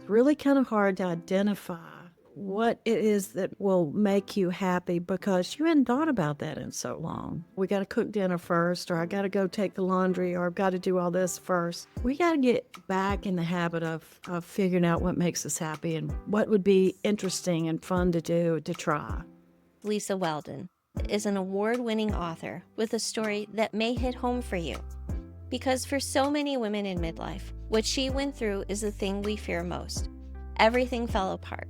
really kind of hard to identify what it is that will make you happy because you hadn't thought about that in so long. We got to cook dinner first, or I got to go take the laundry, or I've got to do all this first. We got to get back in the habit of figuring out what makes us happy and what would be interesting and fun to do, to try. Lisa Weldon is an award-winning author with a story that may hit home for you. Because for so many women in midlife, what she went through is the thing we fear most. Everything fell apart.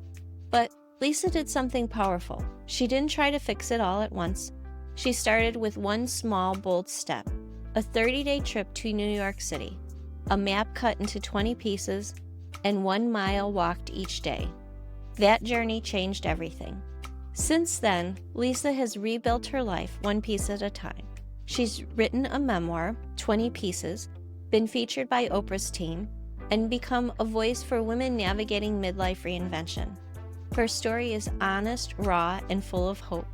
But Lisa did something powerful. She didn't try to fix it all at once. She started with one small, bold step, a 30-day trip to New York City, a map cut into 20 pieces, and 1 mile walked each day. That journey changed everything. Since then, Lisa has rebuilt her life one piece at a time. She's written a memoir, 20 Pieces, been featured by Oprah's team, and become a voice for women navigating midlife reinvention. Her story is honest, raw, and full of hope.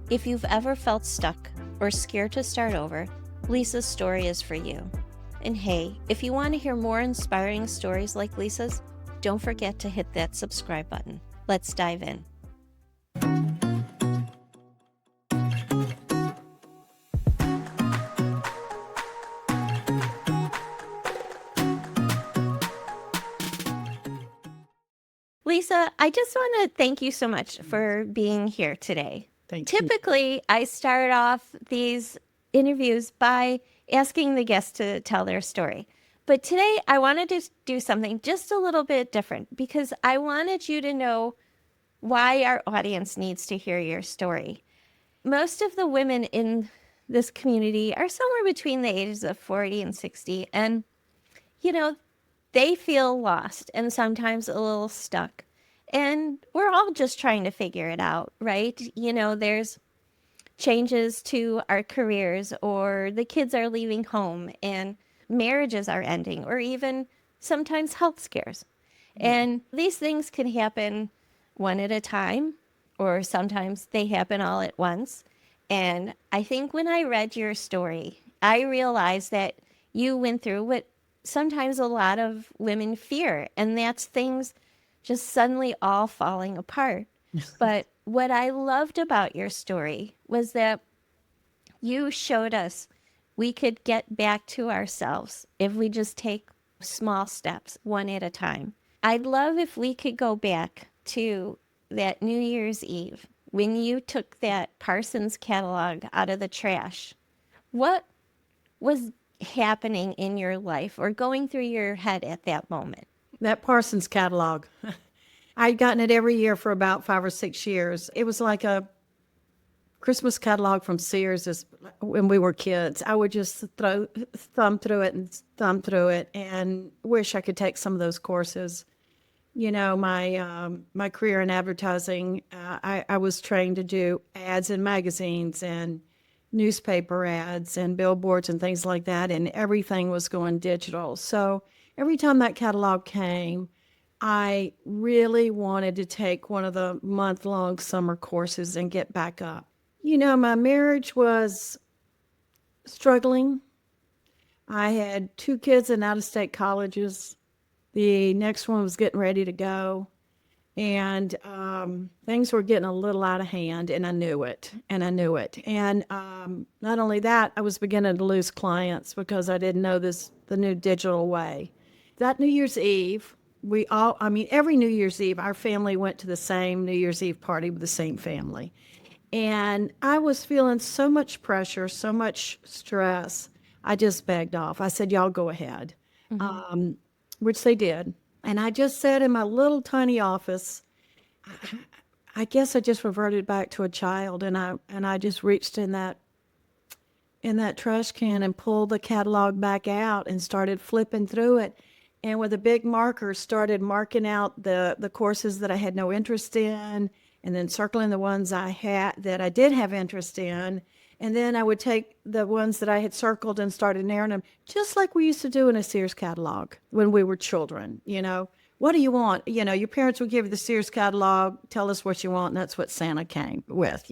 If you've ever felt stuck or scared to start over, Lisa's story is for you. And hey, if you want to hear more inspiring stories like Lisa's, don't forget to hit that subscribe button. Let's dive in. Lisa, I just want to thank you so much for being here today. Thank you. Typically, I start off these interviews by asking the guests to tell their story. But today, I wanted to do something just a little bit different because I wanted you to know why our audience needs to hear your story. Most of the women in this community are somewhere between the ages of 40 and 60. And, they feel lost and sometimes a little stuck. And we're all just trying to figure it out, right? There's changes to our careers, or the kids are leaving home and marriages are ending, or even sometimes health scares. And these things can happen one at a time, or sometimes they happen all at once. And I think when I read your story, I realized that you went through what sometimes a lot of women fear, and that's things just suddenly all falling apart. But what I loved about your story was that you showed us we could get back to ourselves if we just take small steps, one at a time. I'd love if we could go back to that New Year's Eve when you took that Parsons catalog out of the trash. What was happening in your life or going through your head at that moment? That Parsons catalog. I'd gotten it every year for about 5 or 6 years. It was like a Christmas catalog from Sears when we were kids. I would just thumb through it and wish I could take some of those courses. My career in advertising, I was trained to do ads in magazines and newspaper ads and billboards and things like that, and everything was going digital. So every time that catalog came, I really wanted to take one of the month-long summer courses and get back up. My marriage was struggling. I had 2 kids in out-of-state colleges. The next one was getting ready to go. And things were getting a little out of hand, and I knew it. And not only that, I was beginning to lose clients because I didn't know the new digital way. That New Year's Eve, every New Year's Eve, our family went to the same New Year's Eve party with the same family. And I was feeling so much pressure, so much stress, I just begged off. I said, y'all go ahead, which they did. And I just sat in my little tiny office. I guess I just reverted back to a child, and I just reached in that trash can and pulled the catalog back out and started flipping through it. And with a big marker, started marking out the courses that I had no interest in, and then circling the ones that I did have interest in. And then I would take the ones that I had circled and started narrowing them, just like we used to do in a Sears catalog when we were children. What do you want? Your parents would give you the Sears catalog, tell us what you want, and that's what Santa came with,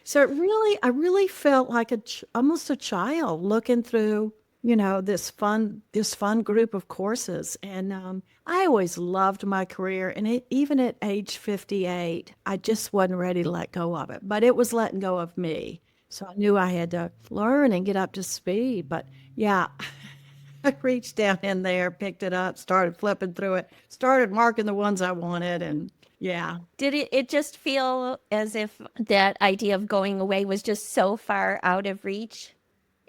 So I really felt like almost a child looking through, this fun group of courses. And I always loved my career. And even at age 58, I just wasn't ready to let go of it. But it was letting go of me. So I knew I had to learn and get up to speed. But yeah, I reached down in there, picked it up, started flipping through it, started marking the ones I wanted. And yeah, Did it just feel as if that idea of going away was just so far out of reach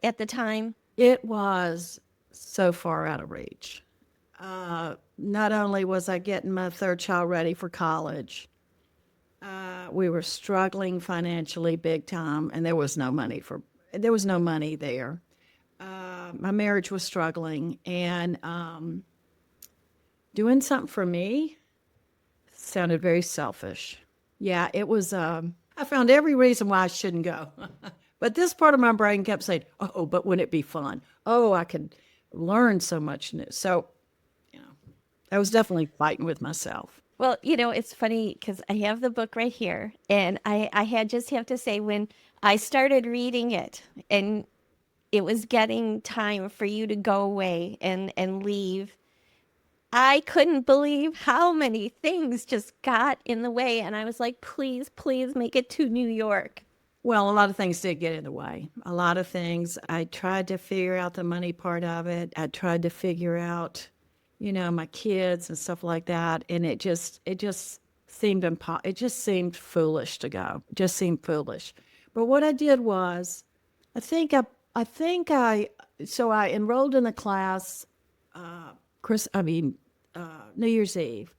at the time? it was so far out of reach. Not only was I getting my third child ready for college, we were struggling financially big time, and there was no money there. My marriage was struggling, and doing something for me sounded very selfish. Yeah, it was. I found every reason why I shouldn't go, but this part of my brain kept saying, "Oh, but wouldn't it be fun? Oh, I could learn so much new." So, you know, I was definitely fighting with myself. Well, it's funny because I have the book right here, and I had just have to say when I started reading it, and it was getting time for you to go away and leave. I couldn't believe how many things just got in the way, and I was like, please, please make it to New York. Well, a lot of things did get in the way. A lot of things. I tried to figure out the money part of it. I tried to figure out, my kids and stuff like that. And it just seemed foolish to go. It just seemed foolish. But what I did was, I think I think so I enrolled in the class, Chris, I mean, New Year's Eve,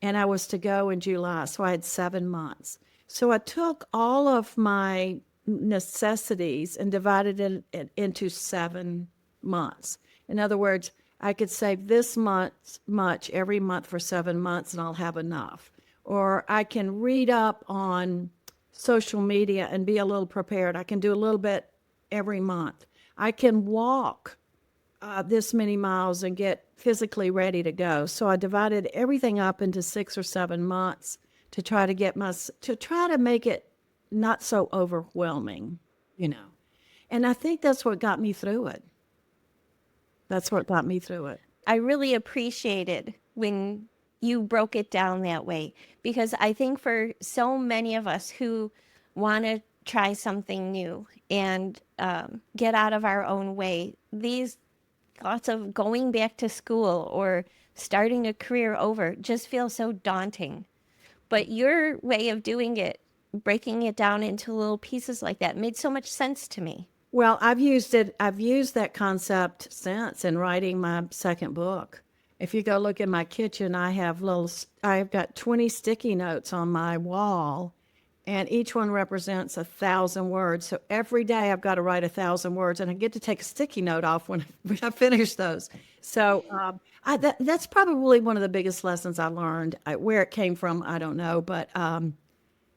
and I was to go in July. So I had 7 months. So I took all of my necessities and divided it into 7 months. In other words, I could save this much every month for 7 months and I'll have enough. Or I can read up on social media and be a little prepared. I can do a little bit every month. I can walk this many miles and get physically ready to go. So I divided everything up into 6 or 7 months to try to make it not so overwhelming, you know. And I think that's what got me through it. That's what got me through it. I really appreciated when you broke it down that way because I think for so many of us who want to try something new and get out of our own way, these thoughts of going back to school or starting a career over just feel so daunting. But your way of doing it, breaking it down into little pieces like that, made so much sense to me. Well, I've used that concept since in writing my second book. If you go look in my kitchen, I've got 20 sticky notes on my wall, and each one represents 1,000 words. So every day I've got to write 1,000 words, and I get to take a sticky note off when, when I finish those. So that's probably one of the biggest lessons I learned. Where it came from, I don't know, but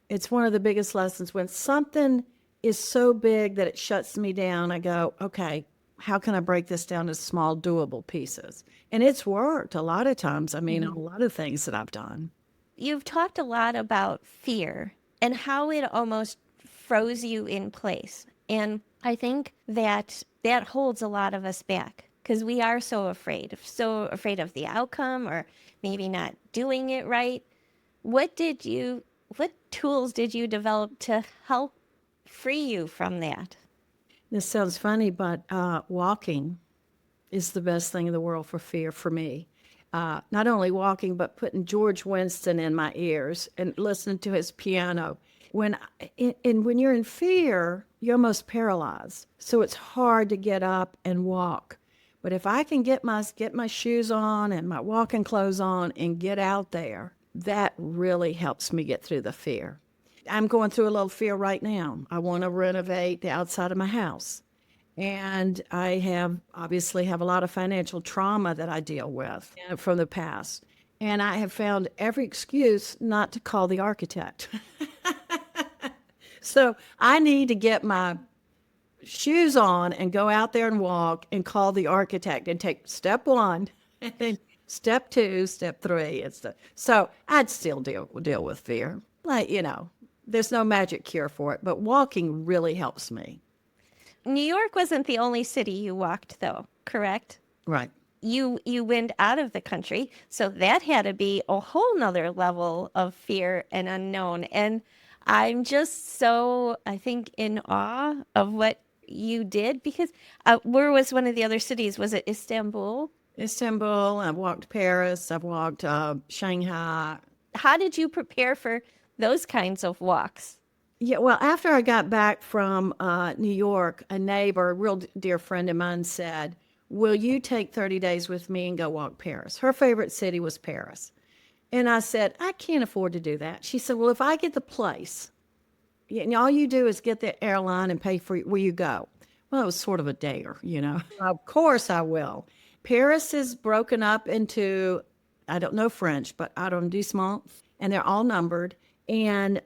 it's one of the biggest lessons. When something is so big that it shuts me down, I go, okay, how can I break this down to small, doable pieces? And it's worked a lot of times. I mean, a lot of things that I've done. You've talked a lot about fear and how it almost froze you in place. And I think that that holds a lot of us back because we are so afraid of the outcome or maybe not doing it right. What tools did you develop to help free you from that? This sounds funny, but walking is the best thing in the world for fear for me. Not only walking, but putting George Winston in my ears and listening to his piano. When you're in fear, you're almost paralyzed. So it's hard to get up and walk. But if I can get my shoes on and my walking clothes on and get out there, that really helps me get through the fear. I'm going through a little fear right now. I want to renovate the outside of my house. And I obviously have a lot of financial trauma that I deal with from the past. And I have found every excuse not to call the architect. So I need to get my shoes on and go out there and walk and call the architect and take step one and then step two, step three. So I'd still deal with fear. There's no magic cure for it, but walking really helps me. New York wasn't the only city you walked, though, correct? Right. You went out of the country, so that had to be a whole nother level of fear and unknown. And I'm just so, I think, in awe of what you did because where was one of the other cities? Was it Istanbul? Istanbul, I've walked Paris, I've walked Shanghai. How did you prepare for those kinds of walks? Yeah, well, after I got back from New York, a neighbor, a real dear friend of mine said, "Will you take 30 days with me and go walk Paris?" Her favorite city was Paris. And I said, "I can't afford to do that." She said, "Well, if I get the place, and all you do is get the airline and pay for where you go." Well, it was sort of a dare. Of course I will. Paris is broken up into, I don't know French, but arrondissements, and they're all numbered. And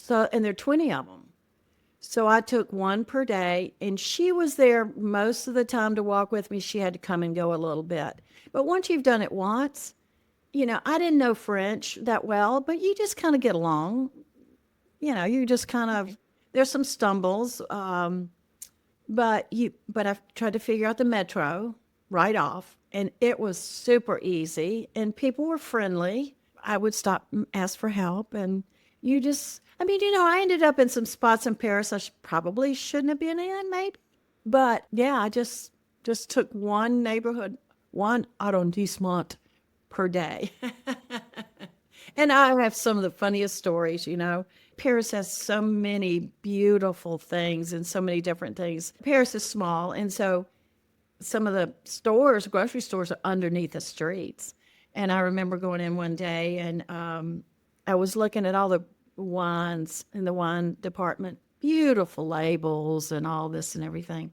there are 20 of them. So I took one per day, and she was there most of the time to walk with me. She had to come and go a little bit. But once you've done it once, I didn't know French that well, but you just kind of get along. You just kind of, there's some stumbles, but I tried to figure out the metro right off, and it was super easy, and people were friendly. I would stop and ask for help, and I ended up in some spots in Paris probably shouldn't have been in, maybe. But yeah, I just took one neighborhood, one arrondissement per day. And I have some of the funniest stories. Paris has so many beautiful things and so many different things. Paris is small, and so some of the grocery stores are underneath the streets. And I remember going in one day, and I was looking at all the wines in the wine department, beautiful labels and all this and everything.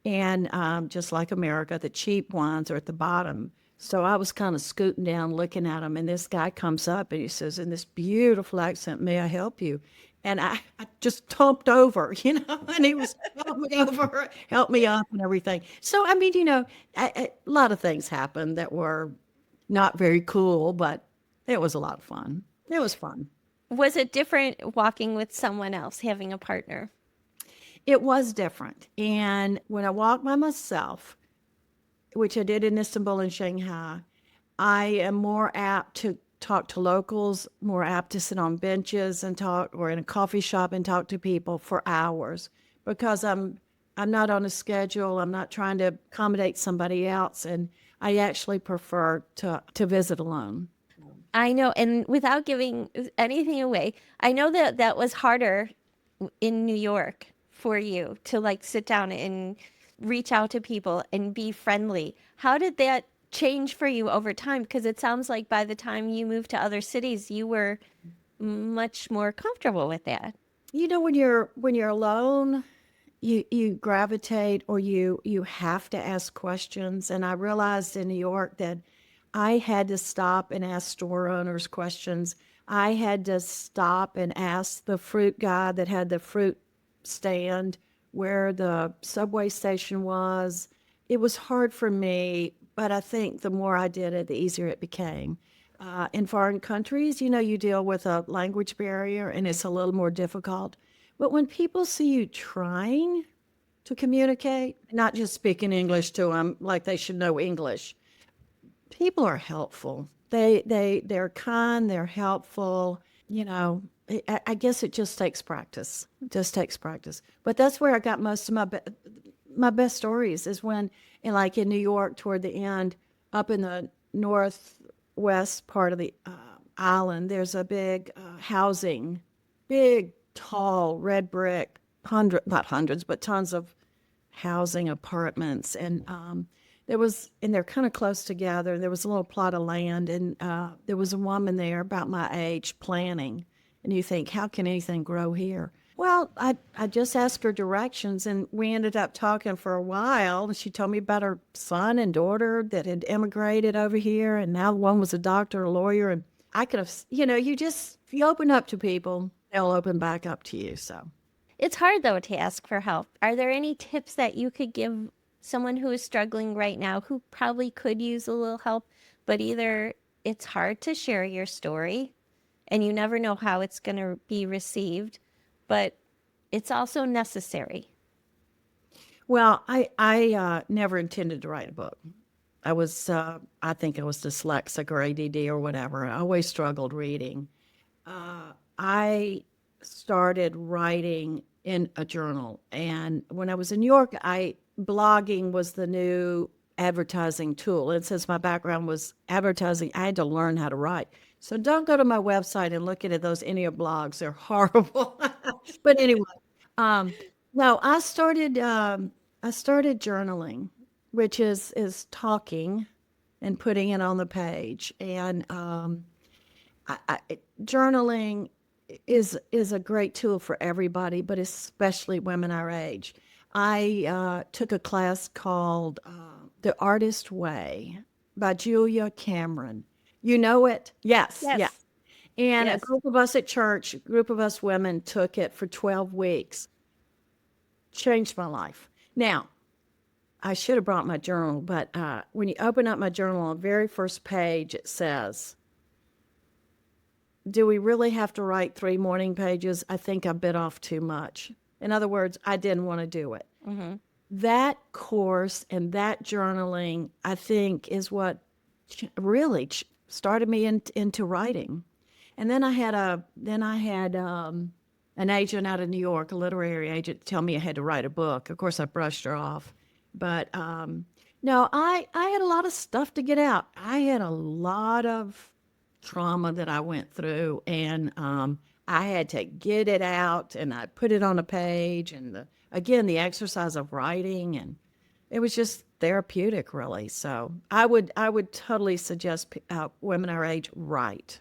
And just like America, the cheap wines are at the bottom. So I was kind of scooting down looking at them, and this guy comes up and he says, in this beautiful accent, "May I help you?" And I just tumped over, and he was tumping over, helped me up and everything. So, a lot of things happened that were not very cool, but it was a lot of fun. It was fun. Was it different walking with someone else, having a partner? It was different. And when I walked by myself, which I did in Istanbul and Shanghai, I am more apt to talk to locals, more apt to sit on benches and talk, or in a coffee shop and talk to people for hours, because I'm not on a schedule. I'm not trying to accommodate somebody else, and I actually prefer to visit alone. I know, and without giving anything away, I know that that was harder in New York for you to like sit down and reach out to people and be friendly. How did that change for you over time? Because it sounds like by the time you moved to other cities, you were much more comfortable with that. When you're alone, you gravitate, or you have to ask questions. And I realized in New York that I had to stop and ask store owners questions. I had to stop and ask the fruit guy that had the fruit stand where the subway station was. It was hard for me, but I think the more I did it, the easier it became. In foreign countries, you deal with a language barrier, and it's a little more difficult. But when people see you trying to communicate, not just speaking English to them like they should know English, people are helpful. They're kind, they're helpful. I guess it just takes practice. It just takes practice. But that's where I got most of my best stories, is when, like in New York, toward the end, up in the northwest part of the island, there's a big big, tall, red brick, not hundreds, but tons of housing apartments. And they're kind of close together. There was a little plot of land, and there was a woman there about my age planting. And you think, how can anything grow here? Well, I just asked her directions, and we ended up talking for a while. And she told me about her son and daughter that had immigrated over here, and now one was a doctor, a lawyer. And I could have, if you open up to people, they'll open back up to you. So It's hard though to ask for help. Are there any tips that you could give someone who is struggling right now who probably could use a little help, but either it's hard to share your story and you never know how it's going to be received, but it's also necessary? Well, I never intended to write a book. I think I was dyslexic or ADD or whatever. I always struggled reading. I started writing in a journal, and when I was in New York, I blogging was the new advertising tool. And since my background was advertising, I had to learn how to write. So don't go to my website and look at those any of blogs; they're horrible. But anyway, um, no, I started journaling, which is talking and putting it on the page, and journaling is a great tool for everybody, but especially women our age. I took a class called The Artist Way by Julia Cameron. You know it? Yes, yeah. Yes. And a Yes. group of us at church, a group of us women took it for 12 weeks. Changed my life. Now, I should have brought my journal, but when you open up my journal on the very first page, it says, do we really have to write 3 morning pages? I think I bit off too much. In other words, I didn't want to do it. Mm-hmm. That course and that journaling, I think, is what really started me into writing. And then I had an agent out of New York, a literary agent, tell me I had to write a book. Of course, I brushed her off. But no, I had a lot of stuff to get out. I had a lot of trauma that I went through, and I had to get it out, and I put it on a page, and again the exercise of writing, and it was just therapeutic, really. So I would totally suggest women our age write.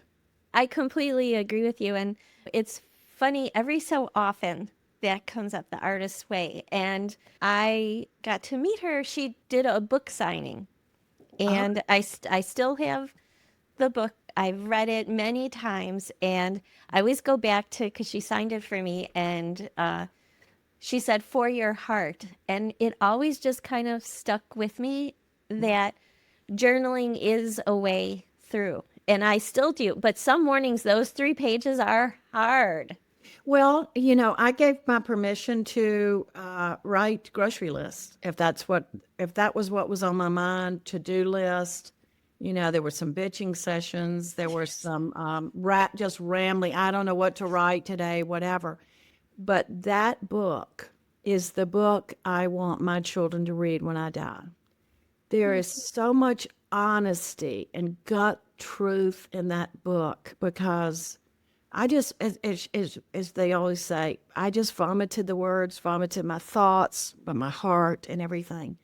I completely agree with you. And it's funny, every so often that comes up, the artist's way. And I got to meet her. She did a book signing. Oh, And I still have the book. I've read it many times. And I always go back to, because she signed it for me. And she said, for your heart. And it always just kind of stuck with me that journaling is a way through. And I still do. But some mornings, those 3 pages are hard. well, I gave my permission to write grocery lists if that was what was on my mind, to-do list. There were some bitching sessions. There were some just rambling. I don't know what to write today, whatever. But that book is the book I want my children to read when I die. There is so much honesty and gut truth in that book because I just, as they always say, I just vomited the words, vomited my thoughts, but my heart and everything.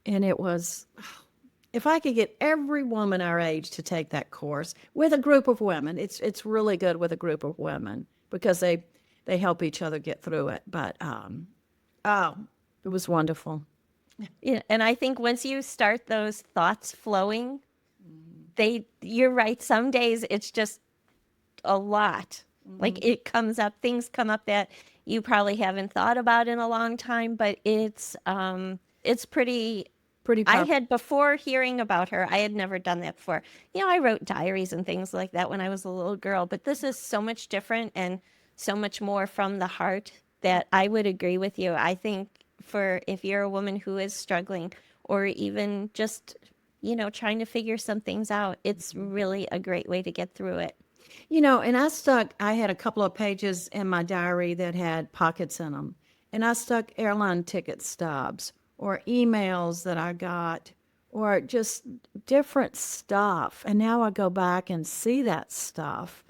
And it was, if I could get every woman our age to take that course with a group of women, it's really good with a group of women because they help each other get through it. But oh, it was wonderful. Yeah, and I think once you start those thoughts flowing, you're right. Some days it's just a lot. Like it comes up, things come up that you probably haven't thought about in a long time, but it's pretty. Pretty I powerful. had, before hearing about her, I had never done that before. I wrote diaries and things like that when I was a little girl, but this is so much different and so much more from the heart that I would agree with you. I think for if you're a woman who is struggling or even just, trying to figure some things out, it's really a great way to get through it. And I had a couple of pages in my diary that had pockets in them. And I stuck airline ticket stubs or emails that I got or just different stuff. And now I go back and see that stuff.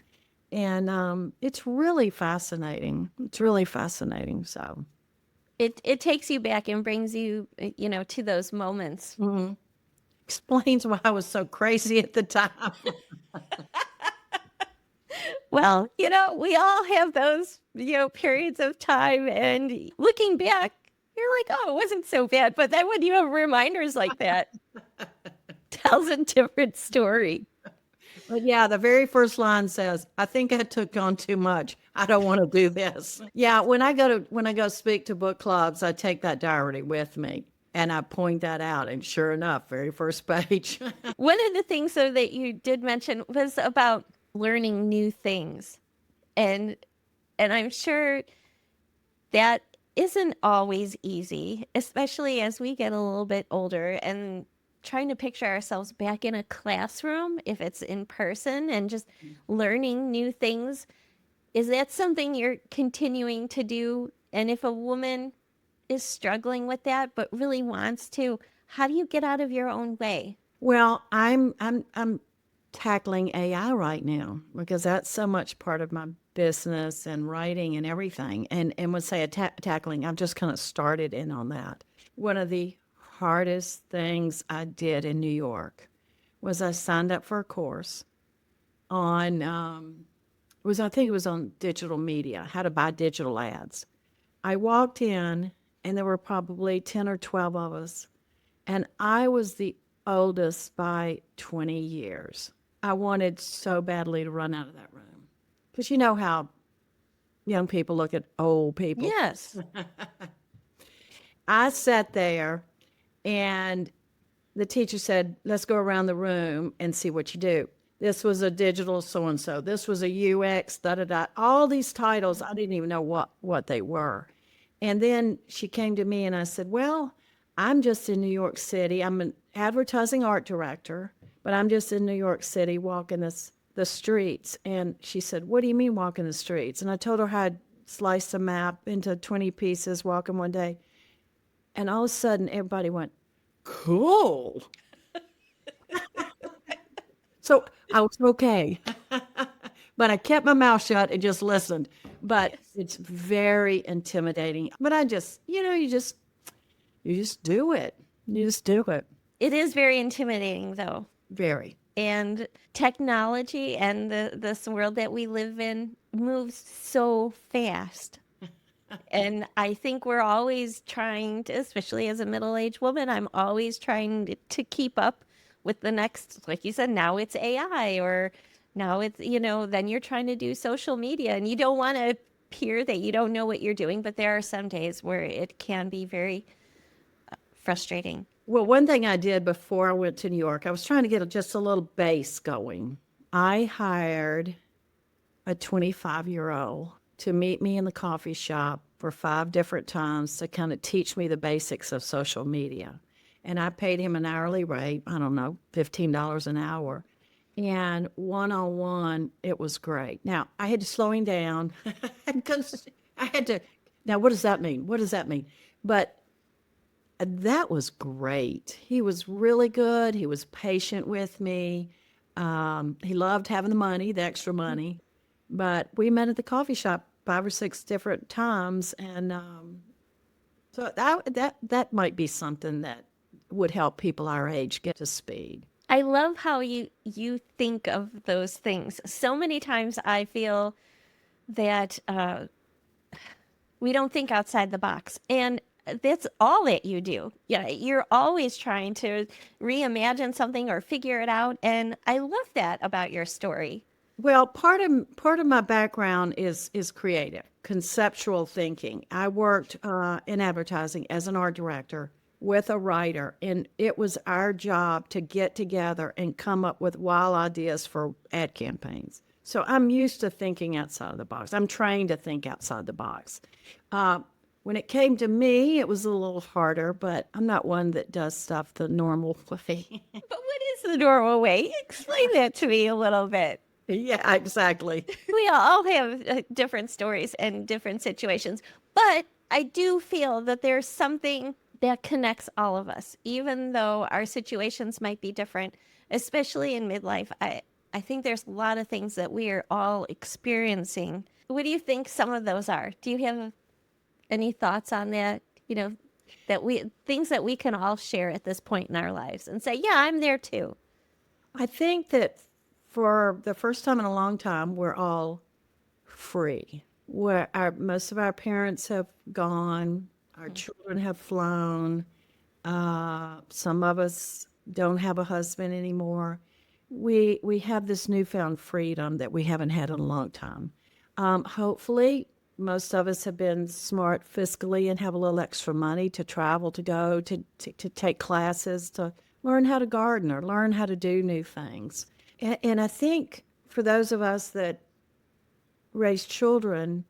And it's really fascinating. It's really fascinating. So, It takes you back and brings you, to those moments. explains why I was so crazy at the time. Well, we all have those, periods of time, and looking back, you're like, oh, it wasn't so bad. But then when you have reminders like that, tells a different story. But yeah, the very first line says, "I think I took on too much. I don't want to do this." Yeah, when I go speak to book clubs, I take that diary with me and I point that out. And sure enough, very first page. One of the things, though, that you did mention was about learning new things. And I'm sure that isn't always easy, especially as we get a little bit older and trying to picture ourselves back in a classroom, if it's in person, and just learning new things. Is that something you're continuing to do? And if a woman is struggling with that but really wants to, how do you get out of your own way? Well, I'm tackling AI right now because that's so much part of my business and writing and everything. And when say tackling, I've just kind of started in on that. One of the hardest things I did in New York was I signed up for a course on I think it was on digital media, how to buy digital ads. I walked in and there were probably 10 or 12 of us, and I was the oldest by 20 years. I wanted so badly to run out of that room. Because you know how young people look at old people. Yes. I sat there and the teacher said, let's go around the room and see what you do. This was a digital so and so. This was a UX, da da da. All these titles, I didn't even know what they were. And then she came to me and I said, well, I'm just in New York City. I'm an advertising art director, but I'm just in New York City walking the streets. And she said, what do you mean walking the streets? And I told her how I'd sliced a map into 20 pieces walking one day. And all of a sudden, everybody went, cool. So I was okay. But I kept my mouth shut and just listened. But it's very intimidating. But I just, you just do it. You just do it. It is very intimidating, though. Very. And technology and this world that we live in moves so fast. And I think we're always trying to, especially as a middle-aged woman, I'm always trying to keep up with the next, like you said, now it's AI, or now it's, then you're trying to do social media, and you don't want to appear that you don't know what you're doing, but there are some days where it can be very frustrating. Well, one thing I did before I went to New York, I was trying to get just a little base going. I hired a 25-year-old to meet me in the coffee shop for 5 different times to kind of teach me the basics of social media. And I paid him an hourly rate, I don't know, $15 an hour. And one-on-one, it was great. Now, I had to slow him down because I had to, now, what does that mean? What does that mean? But that was great. He was really good. He was patient with me. He loved having the money, the extra money. But we met at the coffee shop 5 or 6 different times, and so that might be something that would help people our age get to speed. I love how you think of those things. So many times I feel that we don't think outside the box, and that's all that you do. Yeah, you're always trying to reimagine something or figure it out, and I love that about your story. Well, part of my background is creative, conceptual thinking. I worked in advertising as an art director with a writer, and it was our job to get together and come up with wild ideas for ad campaigns. So I'm used to thinking outside of the box. I'm trained to think outside the box. When it came to me, it was a little harder, but I'm not one that does stuff the normal way. But what is the normal way? Explain that to me a little bit. Yeah, exactly. We all have different stories and different situations, but I do feel that there's something that connects all of us, even though our situations might be different, especially in midlife. I think there's a lot of things that we are all experiencing. What do you think some of those are? Do you have any thoughts on that? Things that we can all share at this point in our lives and say, yeah, I'm there too. I think that for the first time in a long time, we're all free. Most of our parents have gone, our children have flown, some of us don't have a husband anymore. We have this newfound freedom that we haven't had in a long time. Hopefully, most of us have been smart fiscally and have a little extra money to travel, to go, to take classes, to learn how to garden or learn how to do new things. And I think for those of us that raise children,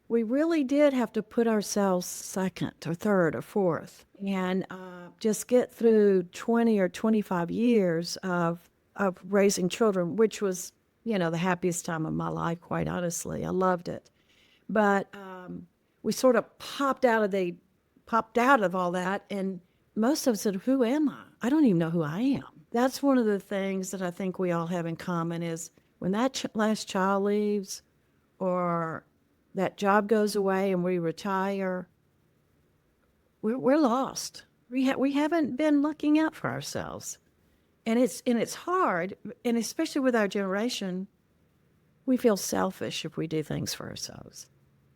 we really did have to put ourselves second or third or fourth and just get through 20 or 25 years of raising children, which was, the happiest time of my life, quite honestly. I loved it. But we sort of popped out of all that, and most of us said, "Who am I? I don't even know who I am." That's one of the things that I think we all have in common is when that last child leaves, or that job goes away and we retire, we're lost. We haven't been looking out for ourselves, and it's hard, and especially with our generation, we feel selfish if we do things for ourselves.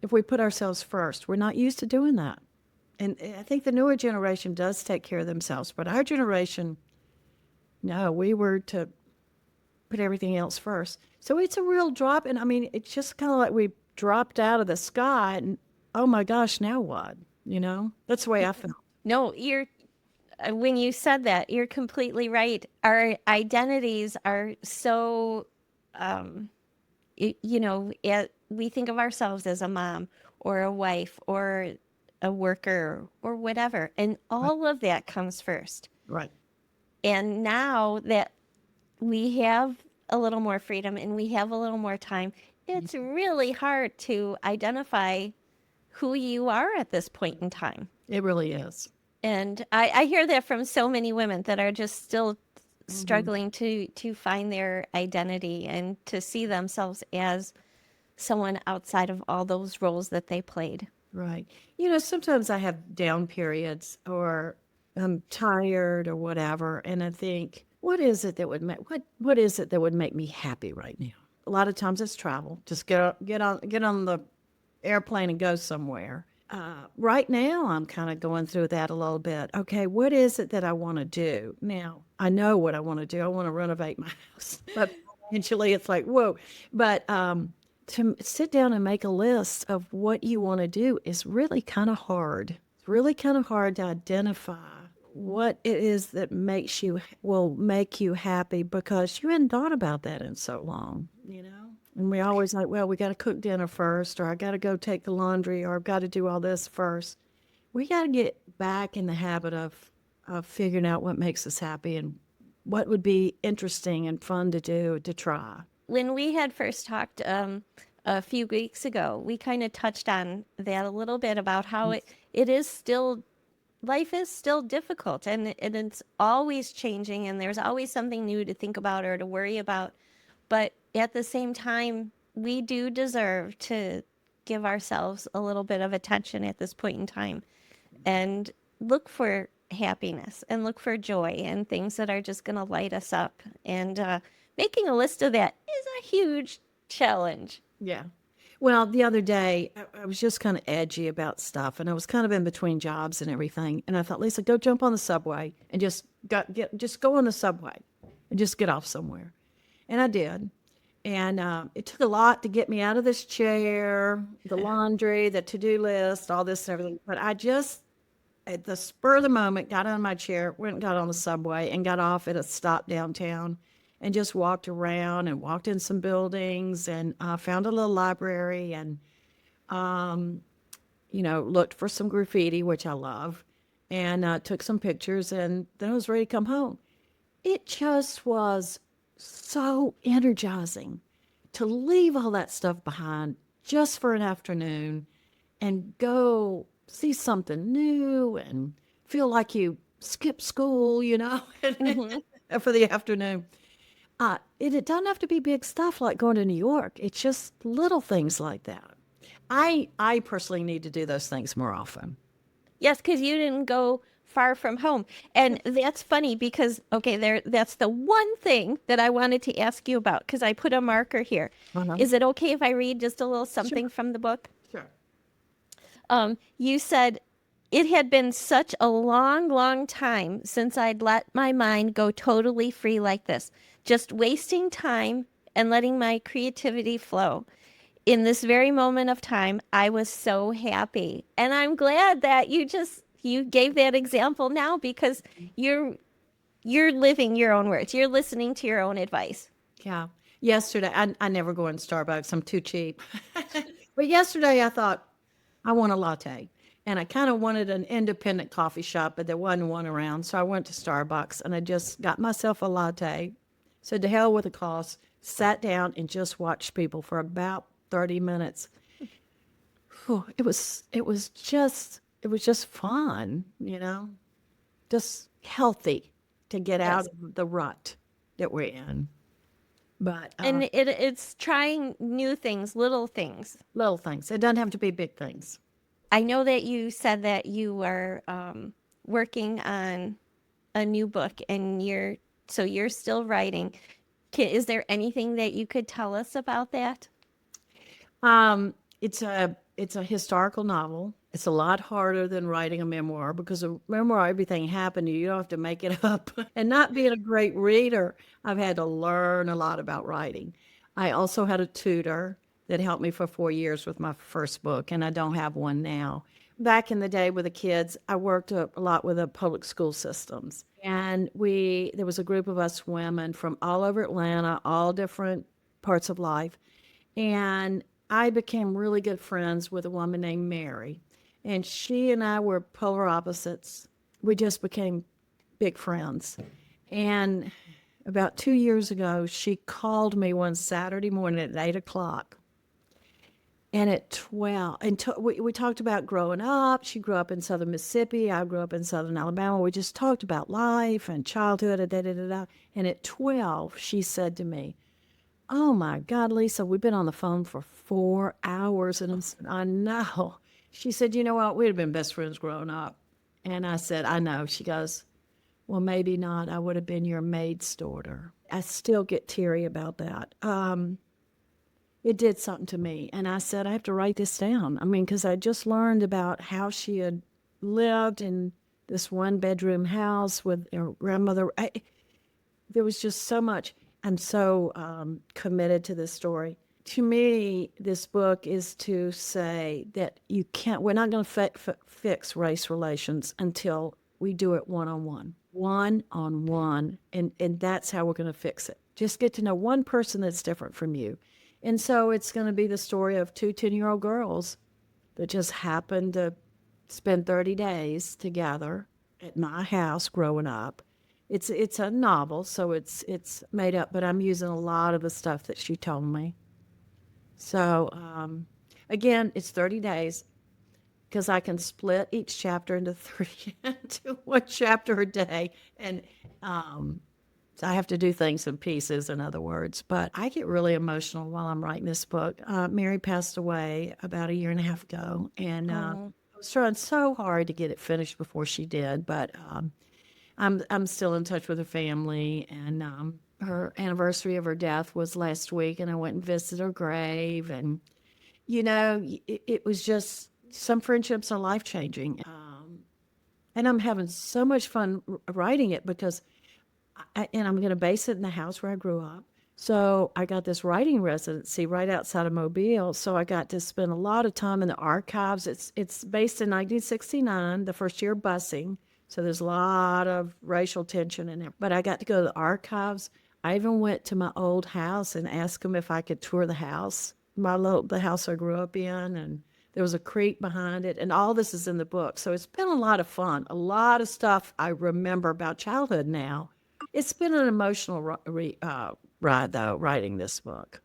If we put ourselves first, we're not used to doing that. And I think the newer generation does take care of themselves, but our generation, no, we were to put everything else first. So it's a real drop. And I mean, it's just kind of like we dropped out of the sky and, oh my gosh, now what? That's the way I felt. No, when you said that, you're completely right. Our identities are so, we think of ourselves as a mom or a wife or a worker or whatever, and Right. all of that comes first. Right. And now that we have a little more freedom and we have a little more time, it's really hard to identify who you are at this point in time. It really is. And I hear that from so many women that are just still struggling to find their identity and to see themselves as someone outside of all those roles that they played. Right. Sometimes I have down periods or I'm tired or whatever, and I think, what is it that would make me happy right now? A lot of times it's travel. Just get on the airplane and go somewhere. Right now, I'm kind of going through that a little bit. Okay, what is it that I want to do? Now, I know what I want to do. I want to renovate my house. But eventually it's like, whoa. But to sit down and make a list of what you want to do is really kind of hard. It's really kind of hard to identify what it is that will make you happy because you hadn't thought about that in so long. And we always like, well, we got to cook dinner first, or I got to go take the laundry, or I've got to do all this first. We got to get back in the habit of figuring out what makes us happy and what would be interesting and fun to do, to try. When we had first talked a few weeks ago, we kind of touched on that a little bit about how it is still, life is still difficult and it's always changing and there's always something new to think about or to worry about. But at the same time, we do deserve to give ourselves a little bit of attention at this point in time and look for happiness and look for joy and things that are just going to light us up. And making a list of that is a huge challenge. Yeah. Well, the other day, I was just kind of edgy about stuff, and I was kind of in between jobs and everything. And I thought, Lisa, go jump on the subway and just go on the subway and just get off somewhere. And I did. And it took a lot to get me out of this chair, the laundry, the to-do list, all this and everything. But I just, at the spur of the moment, got on my chair, went and got on the subway, and got off at a stop downtown, and just walked around and walked in some buildings, and found a little library, and looked for some graffiti, which I love, and took some pictures, and then I was ready to come home. It just was so energizing to leave all that stuff behind just for an afternoon and go see something new and feel like you skipped school, for the afternoon. It doesn't have to be big stuff like going to New York. It's just little things like that. I personally need to do those things more often. Yes, because you didn't go far from home. And that's funny because, okay, that's the one thing that I wanted to ask you about because I put a marker here. Uh-huh. Is it okay if I read just a little something from the book? Sure. You said, it had been such a long, long time since I'd let my mind go totally free like this, just wasting time and letting my creativity flow. In this very moment of time, I was so happy. And I'm glad that you gave that example now because you're living your own words. You're listening to your own advice. Yeah. Yesterday, I never go in Starbucks. I'm too cheap. But yesterday I thought, I want a latte. And I kind of wanted an independent coffee shop, but there wasn't one around. So I went to Starbucks and I just got myself a latte. Said to hell with the cost, sat down and just watched people for about 30 minutes. Whew, it was just fun, just healthy to get out Yes. of the rut that we're in. But And it's trying new things, little things. little things. It doesn't have to be big things. I know that you said that you were working on a new book and you're still writing. Is there anything that you could tell us about that? It's a historical novel. It's a lot harder than writing a memoir because a memoir, everything happened to you. You don't have to make it up. And not being a great reader, I've had to learn a lot about writing. I also had a tutor that helped me for 4 years with my first book, and I don't have one now. Back in the day with the kids, I worked a lot with the public school systems. And there was a group of us women from all over Atlanta, all different parts of life. And I became really good friends with a woman named Mary. And she and I were polar opposites. We just became big friends. And about 2 years ago, she called me one Saturday morning at 8 o'clock. And at 12, we talked about growing up. She grew up in southern Mississippi. I grew up in southern Alabama. We just talked about life and childhood. And, da, da, da, da. And at 12, she said to me, "Oh my God, Lisa, we've been on the phone for 4 hours." And I know. She said, "You know what? We'd have been best friends growing up." And I said, "I know." She goes, "Well, maybe not. I would have been your maid's daughter." I still get teary about that. It did something to me. And I said, I have to write this down. I mean, because I just learned about how she had lived in this one bedroom house with her grandmother. There was just so much. I'm so committed to this story. To me, this book is to say that we're not going to fix race relations until we do it one on one. And that's how we're going to fix it. Just get to know one person that's different from you. And so it's going to be the story of two 10-year-old girls that just happened to spend 30 days together at my house growing up. It's a novel, so it's made up, but I'm using a lot of the stuff that she told me. So again, it's 30 days because I can split each chapter into three, into one chapter a day, and so I have to do things in pieces, in other words. But I get really emotional while I'm writing this book. Mary passed away about a year and a half ago, and I was trying so hard to get it finished before she did. But I'm still in touch with her family, and her anniversary of her death was last week, and I went and visited her grave, and it was just some friendships are life changing, and I'm having so much fun writing it because. And I'm going to base it in the house where I grew up. So I got this writing residency right outside of Mobile. So I got to spend a lot of time in the archives. It's based in 1969, the first year of busing. So there's a lot of racial tension in there. But I got to go to the archives. I even went to my old house and asked them if I could tour the house, the house I grew up in, and there was a creek behind it, and all this is in the book. So it's been a lot of fun. A lot of stuff I remember about childhood now. It's been an emotional ride, though, writing this book.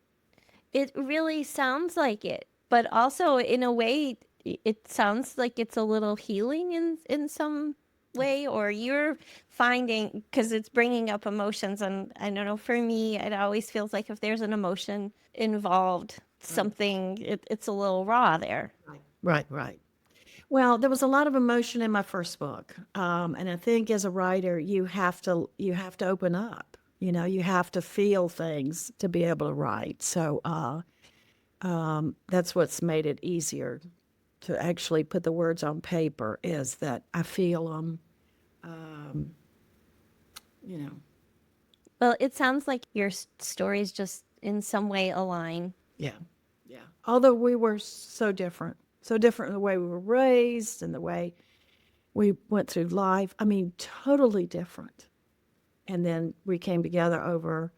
It really sounds like it, but also in a way, it sounds like it's a little healing in some way, or you're finding because it's bringing up emotions. And I don't know, for me, it always feels like if there's an emotion involved, it's a little raw there. Right, right. Well, there was a lot of emotion in my first book, and I think as a writer, you have to open up. You have to feel things to be able to write. So that's what's made it easier to actually put the words on paper. Is that I feel them. You know. Well, it sounds like your stories just in some way align. Yeah, yeah. Although we were so different in the way we were raised and the way we went through life. I mean, totally different. And then we came together over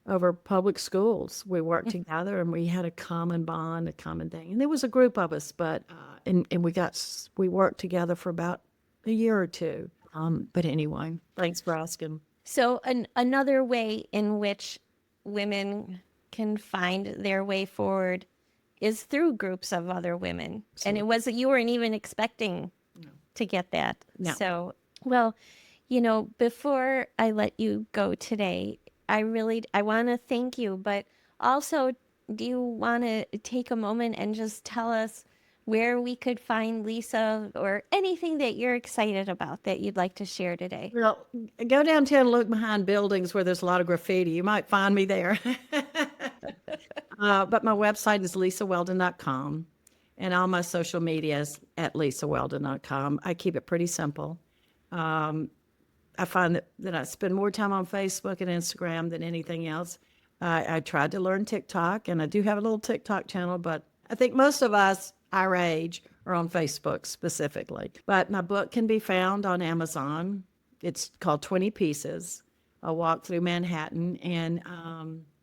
over public schools. We worked together and we had a common bond, a common thing. And there was a group of us, but, and we worked together for about a year or two. But anyway, thanks for asking. So another way in which women can find their way forward is through groups of other women. And it wasn't, you weren't even expecting to get that. No. So, well, before I let you go today, I want to thank you, but also, do you want to take a moment and just tell us where we could find Lisa or anything that you're excited about that you'd like to share today? Well, go downtown and look behind buildings where there's a lot of graffiti. You might find me there. But my website is lisaweldon.com, and all my social media is at lisaweldon.com. I keep it pretty simple. I find that I spend more time on Facebook and Instagram than anything else. I tried to learn TikTok, and I do have a little TikTok channel, but I think most of us our age are on Facebook specifically. But my book can be found on Amazon. It's called 20 Pieces, A Walk Through Manhattan. And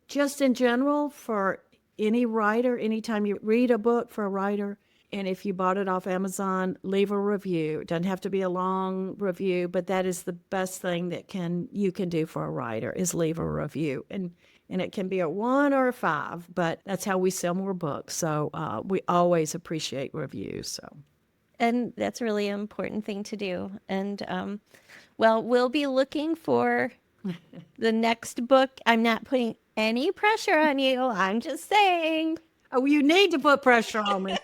just in general, for any writer, anytime you read a book for a writer, and if you bought it off Amazon, leave a review. It doesn't have to be a long review, but that is the best thing that you can do for a writer is leave a review. And it can be a 1 or a 5, but that's how we sell more books. So we always appreciate reviews. So, and that's a really important thing to do. And well, we'll be looking for the next book. I'm not putting any pressure on you. I'm just saying. Oh, you need to put pressure on me.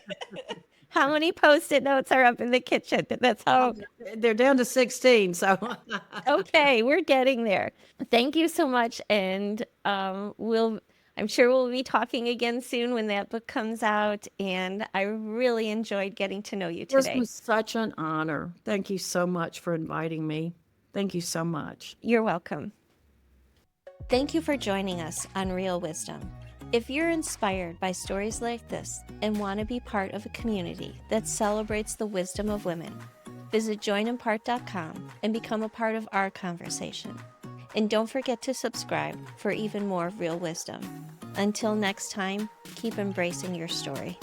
How many Post-it notes are up in the kitchen? That's how. They're down to 16, so. Okay, we're getting there. Thank you so much, and I'm sure we'll be talking again soon when that book comes out, and I really enjoyed getting to know you today. This was such an honor. Thank you so much for inviting me. Thank you so much. You're welcome. Thank you for joining us on Real Wisdom. If you're inspired by stories like this and want to be part of a community that celebrates the wisdom of women, visit joinempart.com and become a part of our conversation. And don't forget to subscribe for even more real wisdom. Until next time, keep embracing your story.